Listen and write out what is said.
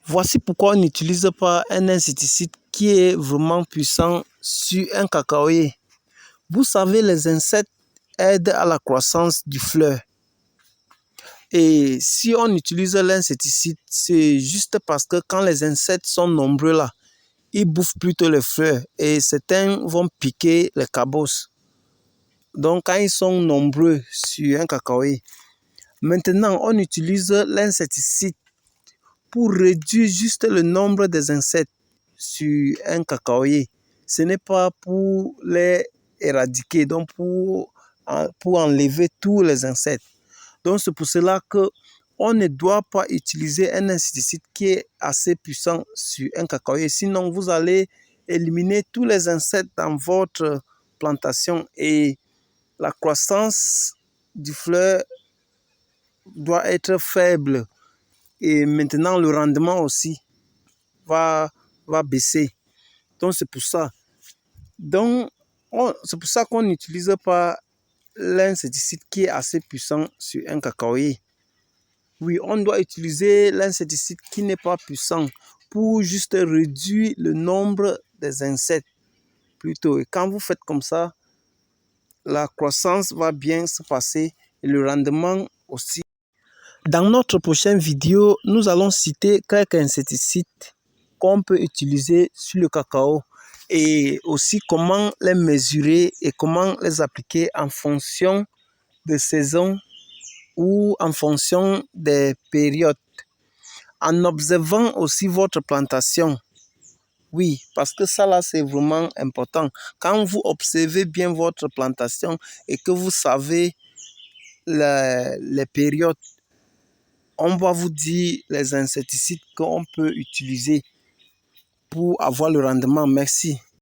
Voici pourquoi on n'utilise pas un insecticide qui est vraiment puissant sur un cacaoyer. Vous savez, les insectes aident à la croissance du fleur. Et si on utilise l'insecticide, c'est juste parce que quand les insectes sont nombreux là, ils bouffent plutôt les fleurs et certains vont piquer les cabosses. Donc quand ils sont nombreux sur un cacaoyer, maintenant on utilise l'insecticide pour réduire juste le nombre des insectes sur un cacaoyer. Ce n'est pas pour les éradiquer, donc pour enlever tous les insectes. Donc c'est pour cela qu'on ne doit pas utiliser un insecticide qui est assez puissant sur un cacaoyer. Sinon, vous allez éliminer tous les insectes dans votre plantation et la croissance du fleur doit être faible. Et maintenant, le rendement aussi va baisser. Donc, c'est pour ça. Donc, c'est pour ça qu'on n'utilise pas l'insecticide qui est assez puissant sur un cacaoyer. Oui, on doit utiliser l'insecticide qui n'est pas puissant pour juste réduire le nombre des insectes plutôt. Et quand vous faites comme ça, la croissance va bien se passer et le rendement aussi. Dans notre prochaine vidéo, nous allons citer quelques insecticides qu'on peut utiliser sur le cacao et aussi comment les mesurer et comment les appliquer en fonction de saison ou en fonction des périodes. En observant aussi votre plantation. Oui, parce que ça là, c'est vraiment important. Quand vous observez bien votre plantation et que vous savez les périodes, on va vous dire les insecticides qu'on peut utiliser pour avoir le rendement. Merci.